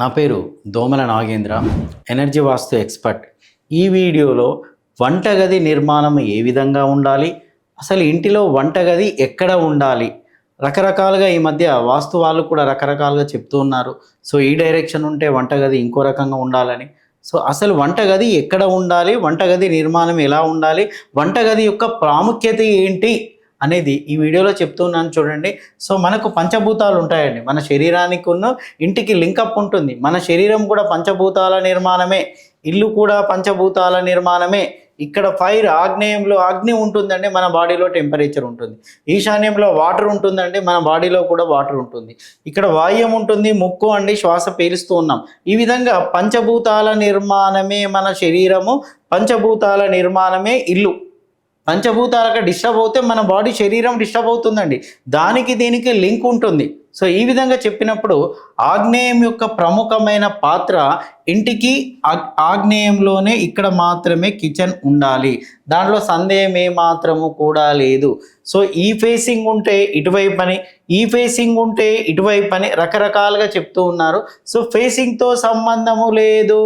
నా పేరు దోమల నాగేంద్ర, ఎనర్జీ వాస్తు ఎక్స్పర్ట్. ఈ వీడియోలో వంటగది నిర్మాణం ఏ విధంగా ఉండాలి, అసలు ఇంటిలో వంటగది ఎక్కడ ఉండాలి, రకరకాలుగా ఈ మధ్య వాస్తు వాళ్ళు కూడా రకరకాలుగా చెప్తూ ఉన్నారు. సో ఈ డైరెక్షన్ ఉంటే వంటగది ఇంకో రకంగా ఉండాలని. సో అసలు వంటగది ఎక్కడ ఉండాలి, వంటగది నిర్మాణం ఎలా ఉండాలి, వంటగది యొక్క ప్రాముఖ్యత ఏంటి అనేది ఈ వీడియోలో చెప్తున్నాను చూడండి. సో మనకు పంచభూతాలు ఉంటాయండి, మన శరీరానికి ఉన్న ఇంటికి లింకప్ ఉంటుంది. మన శరీరం కూడా పంచభూతాల నిర్మాణమే, ఇల్లు కూడా పంచభూతాల నిర్మాణమే. ఇక్కడ ఫైర్, ఆగ్నేయంలో అగ్ని ఉంటుందండి, మన బాడీలో టెంపరేచర్ ఉంటుంది. ఈశాన్యంలో వాటర్ ఉంటుందండి, మన బాడీలో కూడా వాటర్ ఉంటుంది. ఇక్కడ వాయుం ఉంటుంది, ముక్కు అండి, శ్వాస పీలుస్తూ ఉన్నాం. ఈ విధంగా పంచభూతాల నిర్మాణమే మన శరీరము, పంచభూతాల నిర్మాణమే ఇల్లు. పంచభూతాలకు డిస్టర్బ్ అవుతే మన బాడీ, శరీరం డిస్టర్బ్ అవుతుందండి. దానికి దీనికి లింక్ ఉంటుంది. సో ఈ విధంగా చెప్పినప్పుడు ఆగ్నేయం యొక్క ప్రముఖమైన పాత్ర, ఇంటికి ఆగ్నేయంలోనే ఇక్కడ మాత్రమే కిచెన్ ఉండాలి, దాంట్లో సందేహం ఏమాత్రము కూడా లేదు. సో ఈ ఫేసింగ్ ఉంటే ఇటువైపు అని, ఈ ఫేసింగ్ ఉంటే ఇటువైపు అని రకరకాలుగా చెప్తూ ఉన్నారు. సో ఫేసింగ్తో సంబంధము లేదు.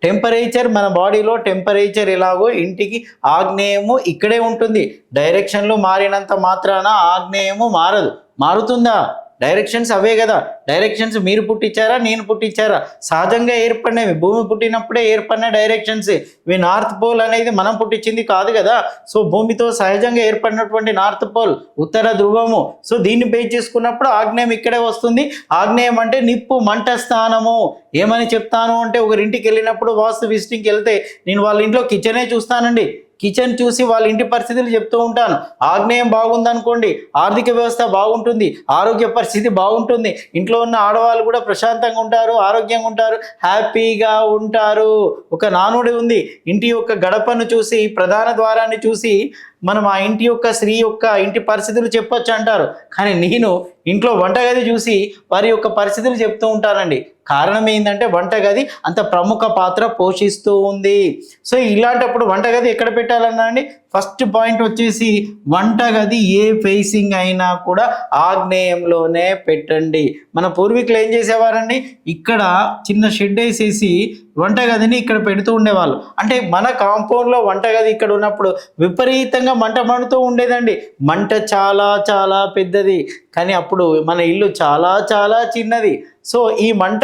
టెంపరేచర్, మన బాడీలో టెంపరేచర్ ఎలాగో ఇంటికి ఆగ్నేయము ఇక్కడే ఉంటుంది. డైరెక్షన్లు మారినంత మాత్రాన ఆగ్నేయము మారదు. మారుతుందా? డైరెక్షన్స్ అవే కదా. డైరెక్షన్స్ మీరు పుట్టించారా, నేను పుట్టించారా? సహజంగా ఏర్పడినవి, భూమి పుట్టినప్పుడే ఏర్పడిన డైరెక్షన్స్ ఇవి. నార్త్ పోల్ అనేది మనం పుట్టించింది కాదు కదా. సో భూమితో సహజంగా ఏర్పడినటువంటి నార్త్ పోల్, ఉత్తర ధ్రువము. సో దీన్ని బేస్ చేసుకున్నప్పుడు ఆగ్నేయం ఇక్కడే వస్తుంది. ఆగ్నేయం అంటే నిప్పు, మంట స్థానము. ఏమని చెప్తాను అంటే, ఒకరింటికి వెళ్ళినప్పుడు వాస్తు విజిటింగ్కి వెళ్తే నేను వాళ్ళ ఇంట్లో కిచెనే చూస్తానండి. కిచెన్ చూసి వాళ్ళ ఇంటి పరిస్థితులు చెప్తూ ఉంటాను. ఆగ్నేయం బాగుందనుకోండి, ఆర్థిక వ్యవస్థ బాగుంటుంది, ఆరోగ్య పరిస్థితి బాగుంటుంది, ఇంట్లో ఉన్న ఆడవాళ్ళు కూడా ప్రశాంతంగా ఉంటారు, ఆరోగ్యంగా ఉంటారు, హ్యాపీగా ఉంటారు. ఒక నానుడి ఉంది, ఇంటి యొక్క గడపను చూసి, ప్రధాన ద్వారాన్ని చూసి మనం ఆ ఇంటి యొక్క స్త్రీ యొక్క ఇంటి పరిస్థితులు చెప్పొచ్చు అంటారు. కానీ నేను ఇంట్లో వంటగది చూసి వారి యొక్క పరిస్థితులు చెప్తూ ఉంటానండి. కారణం ఏంటంటే వంటగది అంత ప్రముఖ పాత్ర పోషిస్తూ ఉంది. సో ఇలాంటప్పుడు వంటగది ఎక్కడ పెట్టాలన్నా అండి, ఫస్ట్ పాయింట్ వచ్చేసి వంటగది ఏ ఫేసింగ్ అయినా కూడా ఆగ్నేయంలోనే పెట్టండి. మన పూర్వీకులు ఏం చేసేవారండి, ఇక్కడ చిన్న షెడ్ వేసేసి వంటగదిని ఇక్కడ పెడుతూ ఉండేవాళ్ళు. అంటే మన కాంపౌండ్లో వంటగది ఇక్కడ ఉన్నప్పుడు విపరీతంగా మంట మండుతూ ఉండేదండి. మంట చాలా చాలా పెద్దది, కానీ అప్పుడు మన ఇల్లు చాలా చాలా చిన్నది. సో ఈ మంట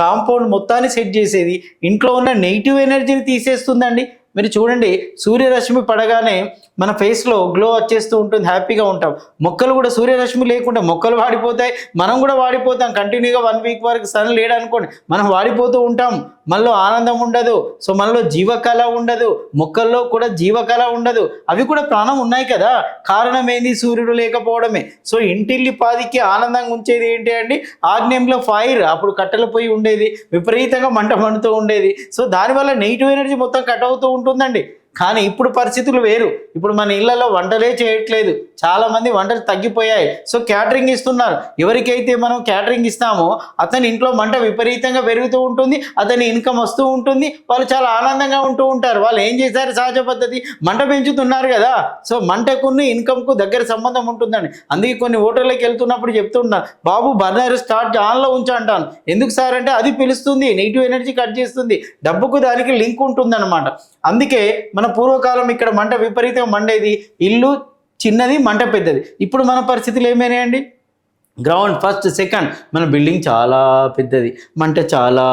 కాంపౌండ్ మొత్తాన్ని సెట్ చేసేది, ఇంట్లో ఉన్న నెగిటివ్ ఎనర్జీని తీసేస్తుందండి. మీరు చూడండి, సూర్యరశ్మి పడగానే మన ఫేస్లో గ్లో వచ్చేస్తూ ఉంటుంది, హ్యాపీగా ఉంటాం. మొక్కలు కూడా సూర్యరశ్మి లేకుండా మొక్కలు వాడిపోతాయి, మనం కూడా వాడిపోతాం. కంటిన్యూగా 1 వీక్ వరకు సన్ లేడనుకోండి, మనం వాడిపోతూ ఉంటాం. మనలో ఆనందం ఉండదు. సో మనలో జీవకళ ఉండదు, మొక్కల్లో కూడా జీవకళ ఉండదు. అవి కూడా ప్రాణం ఉన్నాయి కదా. కారణం ఏంది? సూర్యుడు లేకపోవడమే. సో ఇంటిల్లి పాదికి ఆనందంగా ఉంచేది ఏంటి అండి, ఆగ్నేయంలో ఫైర్. అప్పుడు కట్టెల పొయ్యి ఉండేది, విపరీతంగా మంట మండుతూ ఉండేది. సో దానివల్ల నెగిటివ్ ఎనర్జీ మొత్తం కట్ అవుతూ ఉంటుందండి. కానీ ఇప్పుడు పరిస్థితులు వేరు. ఇప్పుడు మన ఇళ్లలో వంటలే చేయట్లేదు, చాలామంది వంటలు తగ్గిపోయాయి. సో క్యాటరింగ్ ఇస్తున్నారు. ఎవరికైతే మనం క్యాటరింగ్ ఇస్తామో అతని ఇంట్లో మంట విపరీతంగా పెరుగుతూ ఉంటుంది, అతని ఇన్కమ్ వస్తూ ఉంటుంది, వాళ్ళు చాలా ఆనందంగా ఉంటూ ఉంటారు. వాళ్ళు ఏం చేశారు? సహజ పద్ధతి, మంట పెంచుతున్నారు కదా. సో మంటకున్న ఇన్కమ్కు దగ్గర సంబంధం ఉంటుందండి. అందుకే కొన్ని హోటళ్ళకి వెళ్తున్నప్పుడు చెప్తున్నారు, బాబు బర్నర్ స్టార్ట్ ఆన్లో ఉంచు అంటాను. ఎందుకు సార్ అంటే అది పిలుస్తుంది, నెగిటివ్ ఎనర్జీ కట్ చేస్తుంది, డబ్బుకు దానికి లింక్ ఉంటుందన్నమాట. అందుకే మన పూర్వకాలం ఇక్కడ మంట విపరీతంగా మండేది, ఇల్లు చిన్నది, మంట పెద్దది. ఇప్పుడు మన పరిస్థితులు ఏమైనాయండి, గ్రౌండ్ ఫస్ట్ సెకండ్ మన బిల్డింగ్ చాలా పెద్దది, మంట చాలా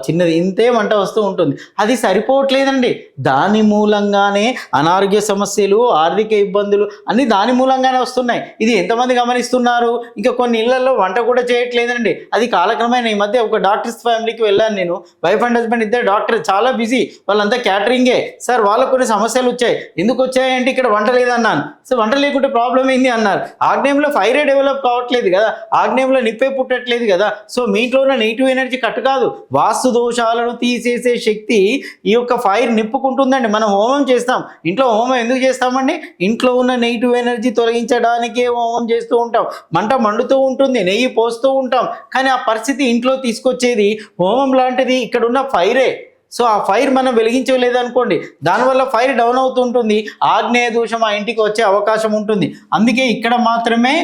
చిన్నది, ఇంతే మంట వస్తూ ఉంటుంది. అది సరిపోవట్లేదండి. దాని మూలంగానే అనారోగ్య సమస్యలు, ఆర్థిక ఇబ్బందులు అన్నీ దాని మూలంగానే వస్తున్నాయి. ఇది ఎంతమంది గమనిస్తున్నారు? ఇంకా కొన్ని ఇళ్లలో వంట కూడా చేయట్లేదండి. అది కాలక్రమేణా. ఈ మధ్య ఒక డాక్టర్స్ ఫ్యామిలీకి వెళ్ళాను నేను, వైఫ్ అండ్ హస్బెండ్ ఇద్దరు డాక్టర్, చాలా బిజీ, వాళ్ళంతా క్యాటరింగే. సార్ వాళ్ళకు కొన్ని సమస్యలు వచ్చాయి. ఎందుకు వచ్చాయంటే ఇక్కడ వంట లేదన్నాను. సో వంట లేకుంటే ప్రాబ్లం ఏంది అన్నారు. ఆగ్నేయంలో ఫైరే డెవలప్ కావట్లేదు కదా, ఆగ్నేయంలో నిప్పే పుట్టట్లేదు కదా. సో మీ ఇంట్లో ఉన్న నెగిటివ్ ఎనర్జీ కట్ కాదు, వాస్తు దోషాలను తీసేసే శక్తి ఈ యొక్క ఫైర్ నిప్పుకుంటుందండి. మనం హోమం చేస్తాం, ఇంట్లో హోమం ఎందుకు చేస్తామండి? ఇంట్లో ఉన్న నెగిటివ్ ఎనర్జీ తొలగించడానికే హోమం చేస్తూ ఉంటాం. మంట మండుతూ ఉంటుంది, నెయ్యి పోస్తూ ఉంటాం, కానీ ఆ పరిస్థితి ఇంట్లో తీసుకొచ్చేది హోమం లాంటిది ఇక్కడ ఉన్న ఫైరే. సో ఆ ఫైర్ మనం వెలిగించలేదనుకోండి, దానివల్ల ఫైర్ డౌన్ అవుతుంటుంది, ఆగ్నేయ దోషం ఆ ఇంటికి వచ్చే అవకాశం ఉంటుంది. అందుకే ఇక్కడ మాత్రమే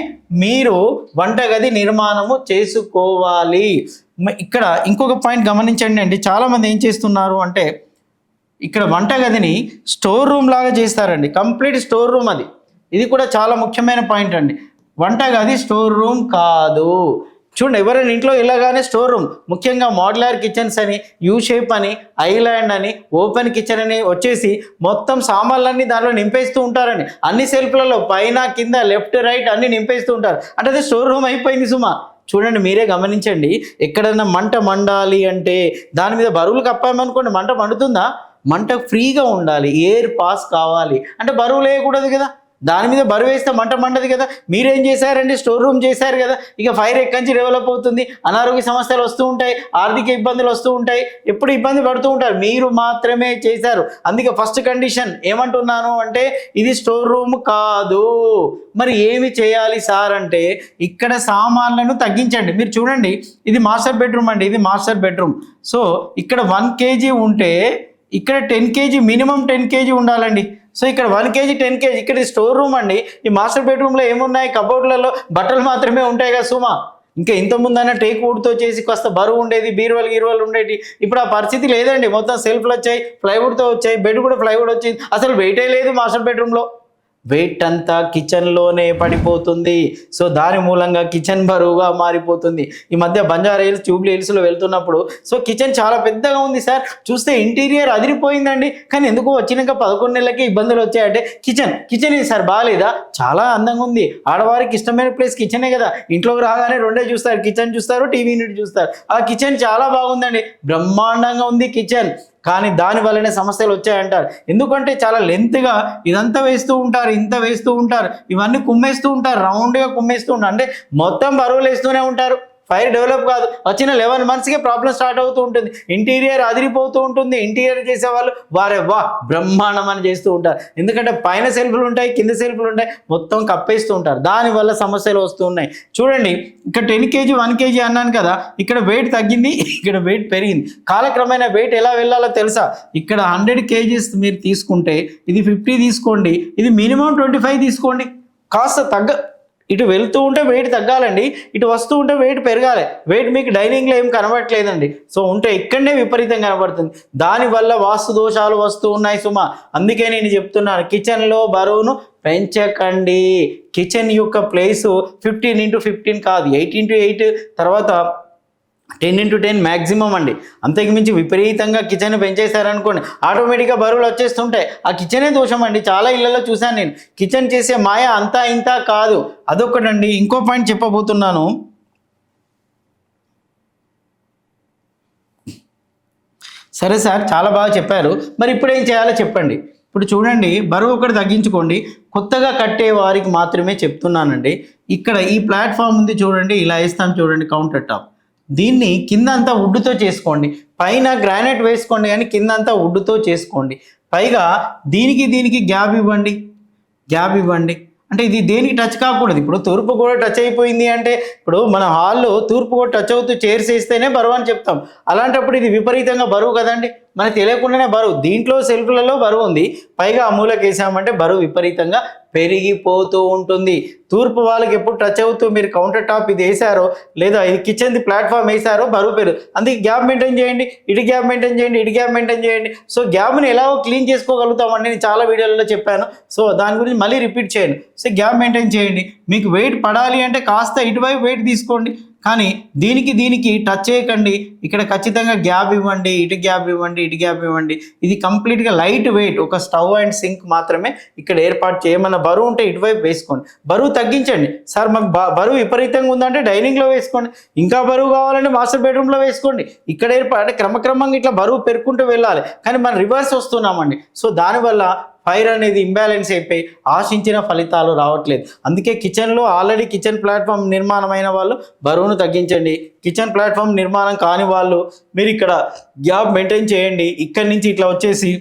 మీరు వంటగది నిర్మాణము చేసుకోవాలి. ఇక్కడ ఇంకొక పాయింట్ గమనించండి అండి, చాలామంది ఏం చేస్తున్నారు అంటే ఇక్కడ వంటగదిని స్టోర్ రూమ్ లాగా చేస్తారండి, కంప్లీట్ స్టోర్ రూమ్ అది. ఇది కూడా చాలా ముఖ్యమైన పాయింట్ అండి. వంటగది స్టోర్ రూమ్ కాదు. చూడండి, ఎవరైనా ఇంట్లో ఇలాగానే స్టోర్ రూమ్, ముఖ్యంగా మోడ్యులర్ కిచెన్స్ అని, యూ షేప్ అని, ఐలాండ్ అని, ఓపెన్ కిచెన్ అని వచ్చేసి మొత్తం సామాన్లన్నీ దాంట్లో నింపేస్తూ ఉంటారండి. అన్ని సెల్ఫ్లలో పైన కింద లెఫ్ట్ రైట్ అన్ని నింపేస్తూ ఉంటారు. అంటే అది స్టోర్ రూమ్ అయిపోయింది సుమా. చూడండి, మీరే గమనించండి, ఎక్కడైనా మంట మండాలి అంటే దాని మీద బరువులు కప్పామనుకోండి, మంట మండుతుందా? మంట ఫ్రీగా ఉండాలి, ఎయిర్ పాస్ కావాలి అంటే బరువు లేకూడదు కదా. దాని మీద బరువు వేస్తే మంట మండదు కదా. మీరేం చేశారండి, స్టోర్ రూమ్ చేశారు కదా. ఇక ఫైర్ ఎక్కడి నుంచి డెవలప్ అవుతుంది, అనారోగ్య సమస్యలు వస్తూ ఉంటాయి, ఆర్థిక ఇబ్బందులు వస్తూ ఉంటాయి, ఎప్పుడు ఇబ్బంది పడుతూ ఉంటారు. మీరు మాత్రమే చేశారు. అందుకే ఫస్ట్ కండిషన్ ఏమంటున్నాను అంటే ఇది స్టోర్ రూమ్ కాదు. మరి ఏమి చేయాలి సార్ అంటే ఇక్కడ సామాన్లను తగ్గించండి. మీరు చూడండి, ఇది మాస్టర్ బెడ్రూమ్ అండి, ఇది మాస్టర్ బెడ్రూమ్. సో ఇక్కడ 1 kg ఉంటే ఇక్కడ 10 kg, మినిమం 10 kg ఉండాలండి. సో ఇక్కడ 1 kg 10 kg, ఇక్కడ స్టోర్ రూమ్ అండి. ఈ మాస్టర్ బెడ్రూమ్లో ఏమున్నాయి, కబోర్డ్లలో బట్టలు మాత్రమే ఉంటాయి కదా సుమా. ఇంకా ఇంతకుముందైనా టేక్ వుడ్తో చేసి కాస్త బరువు ఉండేది, బీరువాలు ఉండేవి. ఇప్పుడు ఆ పరిస్థితి లేదండి, మొత్తం సెల్ఫ్లు వచ్చాయి, ప్లైవుడ్తో వచ్చాయి, బెడ్ కూడా ప్లైవుడ్ వచ్చింది, అసలు వెయిటే లేదు మాస్టర్ బెడ్రూమ్లో. వెయిట్ అంతా కిచెన్లోనే పడిపోతుంది. సో దాని మూలంగా కిచెన్ బరువుగా మారిపోతుంది. ఈ మధ్య బంజారా హిల్స్, జూబ్లీ హిల్స్లో వెళ్తున్నప్పుడు సో కిచెన్ చాలా పెద్దగా ఉంది సార్, చూస్తే ఇంటీరియర్ అదిరిపోయిందండి, కానీ ఎందుకు వచ్చినాక 11 నెలలకి ఇబ్బందులు వచ్చాయంటే కిచెన్ ఇది సార్ బాగాలేదా? చాలా అందంగా ఉంది. ఆడవారికి ఇష్టమైన ప్లేస్ కిచెనే కదా. ఇంట్లోకి రాగానే రెండే చూస్తారు, కిచెన్ చూస్తారు, టీవీ యూనిట్ చూస్తారు. ఆ కిచెన్ చాలా బాగుందండి, బ్రహ్మాండంగా ఉంది కిచెన్, కానీ దాని వల్లనే సమస్యలు వచ్చాయంటారు. ఎందుకంటే చాలా లెంత్గా ఇదంతా వేస్తూ ఉంటారు, ఇంత వేస్తూ ఉంటారు, ఇవన్నీ కుమ్మేస్తూ ఉంటారు, రౌండ్గా కుమ్మేస్తూ ఉంటారు, అంటే మొత్తం బరువులు వేస్తూనే ఉంటారు. ఫైర్ డెవలప్ కాదు, వచ్చిన 11 monthsకే ప్రాబ్లం స్టార్ట్ అవుతూ ఉంటుంది, ఇంటీరియర్ అదిరిపోతూ ఉంటుంది. ఇంటీరియర్ చేసేవాళ్ళు వారే బ్రహ్మాండం అని చేస్తూ ఉంటారు. ఎందుకంటే పైన సెల్ఫ్లు ఉంటాయి, కింద సెల్ఫ్లు ఉంటాయి, మొత్తం కప్పేస్తూ ఉంటారు, దానివల్ల సమస్యలు వస్తూ ఉన్నాయి. చూడండి, ఇక్కడ 10 kg 1 kg అన్నాను కదా, ఇక్కడ వెయిట్ తగ్గింది, ఇక్కడ వెయిట్ పెరిగింది. కాలక్రమేణా వెయిట్ ఎలా వెళ్ళాలో తెలుసా? ఇక్కడ 100 kgs మీరు తీసుకుంటే ఇది 50 తీసుకోండి, ఇది మినిమం 25 తీసుకోండి. కాస్త ఇటు వెళ్తూ ఉంటే వెయిట్ తగ్గాలండి, ఇటు వస్తూ ఉంటే వెయిట్ పెరగాలి. వెయిట్ మీకు డైనింగ్లో ఏం కనబడట్లేదండి, సో ఉంటే ఇక్కడనే విపరీతంగా కనబడుతుంది. దానివల్ల వాస్తు దోషాలు వస్తూ ఉన్నాయి సుమా. అందుకే నేను చెప్తున్నాను, కిచెన్లో బరువును పెంచకండి. కిచెన్ యొక్క ప్లేసు 15x15 కాదు, 8x8, తర్వాత 10x10 మ్యాక్సిమం అండి. అంతకు మించి విపరీతంగా కిచెన్ పెంచేశారనుకోండి, ఆటోమేటిక్గా బరువులు వచ్చేస్తుంటాయి. ఆ కిచెనే దోషం అండి. చాలా ఇళ్లలో చూశాను నేను, కిచెన్ చేసే మాయ అంతా ఇంత కాదు. అదొకటండి. ఇంకో పాయింట్ చెప్పబోతున్నాను. సరే సార్, చాలా బాగా చెప్పారు, మరి ఇప్పుడు ఏం చేయాలో చెప్పండి. ఇప్పుడు చూడండి, బరువు ఒకటి తగ్గించుకోండి. కొత్తగా కట్టే వారికి మాత్రమే చెప్తున్నానండి. ఇక్కడ ఈ ప్లాట్ఫామ్ ఉంది చూడండి, ఇలా వేస్తాం చూడండి, కౌంటర్ టాప్. దీన్ని కింద అంతా వుడ్తో చేసుకోండి, పైన గ్రానైట్ వేసుకోండి, కానీ కింద అంతా వుడ్తో చేసుకోండి. పైగా దీనికి గ్యాప్ ఇవ్వండి. అంటే ఇది దేనికి టచ్ కాకూడదు. ఇప్పుడు తూర్పు కూడా టచ్ అయిపోయింది అంటే, ఇప్పుడు మన హాల్లో తూర్పు కూడా టచ్ అవుతూ చైర్స్ వేస్తేనే బరువు అని చెప్తాం. అలాంటప్పుడు ఇది విపరీతంగా బరువు కదండి, మనకు తెలియకుండానే బరువు. దీంట్లో సెల్ఫ్లలో బరువు ఉంది, పైగా ఆ మూలకి వేసామంటే బరువు విపరీతంగా పెరిగిపోతూ ఉంటుంది. తూర్పు వాళ్ళకి ఎప్పుడు టచ్ అవుతూ మీరు కౌంటర్ టాప్ ఇది వేసారో, లేదా ఇది కిచెన్ది ప్లాట్ఫామ్ వేసారో బరువు పెరుగు. అందుకే గ్యాప్ మెయింటైన్ చేయండి, ఇటు గ్యాప్ మెయింటైన్ చేయండి. సో గ్యాప్ని ఎలాగో క్లీన్ చేసుకోగలుగుతామని నేను చాలా వీడియోలలో చెప్పాను. సో దాని గురించి మళ్ళీ రిపీట్ చేయను. సో గ్యాప్ మెయింటైన్ చేయండి. మీకు వెయిట్ పడాలి అంటే కాస్త ఇటువైపు వెయిట్ తీసుకోండి, కానీ దీనికి టచ్ చేయకండి. ఇక్కడ ఖచ్చితంగా గ్యాప్ ఇవ్వండి, ఇటు గ్యాప్ ఇవ్వండి. ఇది కంప్లీట్గా లైట్ వెయిట్, ఒక స్టవ్ అండ్ సింక్ మాత్రమే ఇక్కడ ఏర్పాటు చేయమన్న. బరువు ఉంటే ఇటువైపు వేసుకోండి, బరువు తగ్గించండి. సార్ మాకు బరువు విపరీతంగా ఉందంటే డైనింగ్లో వేసుకోండి, ఇంకా బరువు కావాలంటే మాస్టర్ బెడ్రూమ్లో వేసుకోండి. ఇక్కడ ఏర్పాటు క్రమక్రమంగా ఇట్లా బరువు పెరుక్కుంటూ వెళ్ళాలి, కానీ మనం రివర్స్ వస్తున్నామండి. సో దానివల్ల ఫైర్ అనేది ఇంబ్యాలెన్స్ అయిపోయి ఆశించిన ఫలితాలు రావట్లేదు. అందుకే కిచెన్లో ఆల్రెడీ కిచెన్ ప్లాట్ఫామ్ నిర్మాణమైన వాళ్ళు బరువును తగ్గించండి. కిచెన్ ప్లాట్ఫామ్ నిర్మాణం కాని వాళ్ళు మీరు ఇక్కడ గ్యాప్ మెయింటైన్ చేయండి. ఇక్కడి నుంచి ఇట్లా వచ్చేసి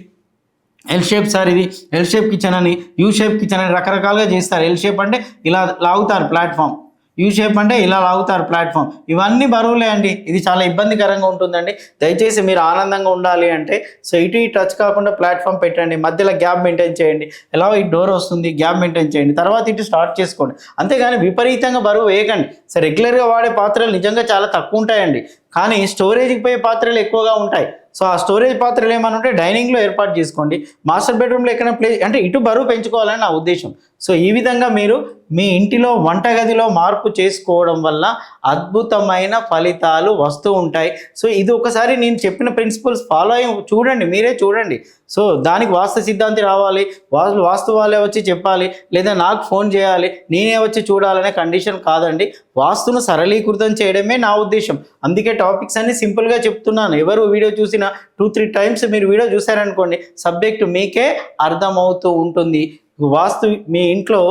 ఎల్ షేప్ సార్, ఇది ఎల్ షేప్ కిచెన్ అని, యూ షేప్ కిచెన్ అని రకరకాలుగా చేస్తారు. ఎల్ షేప్ అంటే ఇలా లాగుతారు ప్లాట్ఫామ్, యూ షేప్ అంటే ఇలా లాగుతారు ప్లాట్ఫామ్. ఇవన్నీ బరువులే అండి. ఇది చాలా ఇబ్బందికరంగా ఉంటుందండి. దయచేసి మీరు ఆనందంగా ఉండాలి అంటే సో ఇటు ఈ టచ్ కాకుండా ప్లాట్ఫామ్ పెట్టండి, మధ్యలో గ్యాప్ మెయింటైన్ చేయండి. ఎలా ఈ డోర్ వస్తుంది, గ్యాప్ మెయింటైన్ చేయండి, తర్వాత ఇటు స్టార్ట్ చేసుకోండి. అంతేగాని విపరీతంగా బరువు వేయకండి. సో రెగ్యులర్గా వాడే పాత్రలు నిజంగా చాలా తక్కువ ఉంటాయండి, కానీ స్టోరేజ్కి పోయే పాత్రలు ఎక్కువగా ఉంటాయి. సో ఆ స్టోరేజ్ పాత్రలు ఏమైనా ఉంటే డైనింగ్లో ఏర్పాటు చేసుకోండి. మాస్టర్ బెడ్రూమ్లో ఎక్కడ ప్లేస్ అంటే ఇటు బరువు పెంచుకోవాలని నా ఉద్దేశం. సో ఈ విధంగా మీరు మీ ఇంటిలో వంటగదిలో మార్పు చేసుకోవడం వల్ల అద్భుతమైన ఫలితాలు వస్తూ ఉంటాయి. సో ఇది ఒకసారి నేను చెప్పిన ప్రిన్సిపల్స్ ఫాలో అయ్యి చూడండి, మీరే చూడండి. సో దానికి వాస్తు సిద్ధాంతి రావాలి, వాస్తు వాళ్ళే వచ్చి చెప్పాలి, లేదా నాకు ఫోన్ చేయాలి, నేనే వచ్చి చూడాలనే కండిషన్ కాదండి. వాస్తును సరళీకృతం చేయడమే నా ఉద్దేశం. అందుకే టాపిక్స్ అన్ని సింపుల్గా చెప్తున్నాను. ఎవరు వీడియో చూసినా 2-3 టైమ్స్ మీరు వీడియో చూసారనుకోండి, సబ్జెక్ట్ మీకే అర్థమవుతూ ఉంటుంది. వాస్తు మీ ఇంట్లో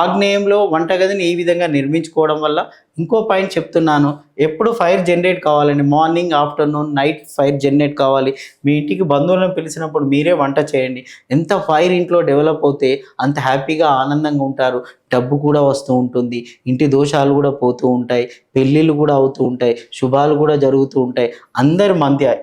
ఆగ్నేయంలో వంటగదిని ఈ విధంగా నిర్మించుకోవడం వల్ల ఇంకో పాయింట్ చెప్తున్నాను. ఎప్పుడు ఫైర్ జనరేట్ కావాలండి, morning afternoon night fire generate కావాలి. మీ ఇంటికి బంధువులను పిలిచినప్పుడు మీరే వంట చేయండి. ఎంత ఫైర్ ఇంట్లో డెవలప్ అవుతే అంత హ్యాపీగా ఆనందంగా ఉంటారు. డబ్బు కూడా వస్తూ ఉంటుంది, ఇంటి దోషాలు కూడా పోతూ ఉంటాయి, పెళ్ళిళ్ళు కూడా అవుతూ ఉంటాయి, శుభాలు కూడా జరుగుతూ ఉంటాయి. అందరి మధ్య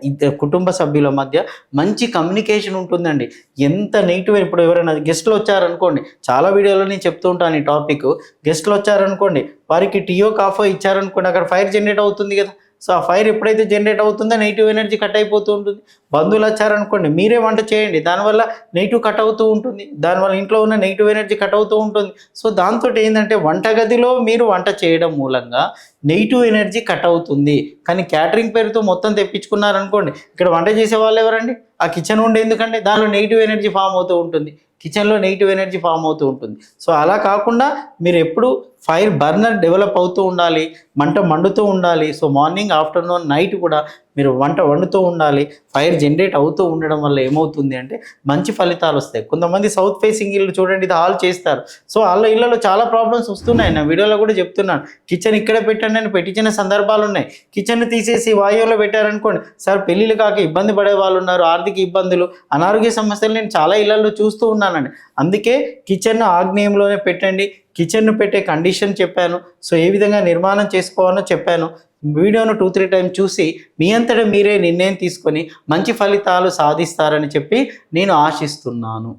కుటుంబ సభ్యుల మధ్య మంచి కమ్యూనికేషన్ ఉంటుందండి. ఎంత నెగిటివ్ ఇప్పుడు ఎవరైనా గెస్ట్లు వచ్చారనుకోండి, చాలా వీడియోలో నేను చెప్తూ ఉంటాను ఈ టాపిక్. గెస్ట్లు వచ్చారనుకోండి, వారికి టీయో కాఫో ఇచ్చారనుకోండి, అక్కడ ఫైర్ జనరేట్ అవుతుంది కదా. సో ఆ ఫైర్ ఎప్పుడైతే జనరేట్ అవుతుందో నెగిటివ్ ఎనర్జీ కట్ అయిపోతూ ఉంటుంది. బంధువులు వచ్చారనుకోండి, మీరే వంట చేయండి, దానివల్ల నెగిటివ్ కట్ అవుతూ ఉంటుంది, దానివల్ల ఇంట్లో ఉన్న నెగిటివ్ ఎనర్జీ కట్ అవుతూ ఉంటుంది. సో దాంతో ఏంటంటే వంటగదిలో మీరు వంట చేయడం మూలంగా నెగిటివ్ ఎనర్జీ కట్ అవుతుంది. కానీ క్యాటరింగ్ పేరుతో మొత్తం తెప్పించుకున్నారనుకోండి, ఇక్కడ వంట చేసే వాళ్ళు ఎవరండి? ఆ కిచెన్ ఉండే ఎందుకంటే దానిలో నెగిటివ్ ఎనర్జీ ఫామ్ అవుతూ ఉంటుంది, కిచెన్లో నెగిటివ్ ఎనర్జీ ఫామ్ అవుతూ ఉంటుంది. సో అలా కాకుండా మీరు ఎప్పుడు ఫైర్ బర్నర్ డెవలప్ అవుతూ ఉండాలి, మంట మండుతూ ఉండాలి. సో మార్నింగ్ ఆఫ్టర్నూన్ నైట్ కూడా మీరు వంట వండుతూ ఉండాలి. ఫైర్ జనరేట్ అవుతూ ఉండడం వల్ల ఏమవుతుంది అంటే మంచి ఫలితాలు వస్తాయి. కొంతమంది సౌత్ ఫేసింగ్ ఇల్లు చూడండి, ఇది హాల్ చేస్తారు. సో వాళ్ళ ఇళ్లలో చాలా ప్రాబ్లమ్స్ వస్తున్నాయి. నా వీడియోలో కూడా చెప్తున్నాను, కిచెన్ ఇక్కడ పెట్టండి అని పెట్టించిన సందర్భాలు ఉన్నాయి. కిచెన్ తీసేసి వాయువులో పెట్టారనుకోండి, సార్ పెళ్ళిళ్ళు కాక ఇబ్బంది పడే వాళ్ళు ఉన్నారు, ఆర్థిక ఇబ్బందులు, అనారోగ్య సమస్యలు నేను చాలా ఇళ్లలో చూస్తూ ఉన్నానండి. అందుకే కిచెన్ ఆగ్నేయంలోనే పెట్టండి. కిచెన్ను పెట్టే కండిషన్ చెప్పాను. సో ఏ విధంగా నిర్మాణం చేసుకోవాలో చెప్పాను. వీడియోను 2-3 టైమ్స్ చూసి మీ అంతటా మీరే నిర్ణయం తీసుకొని మంచి ఫలితాలు సాధిస్తారని చెప్పి నేను ఆశిస్తున్నాను.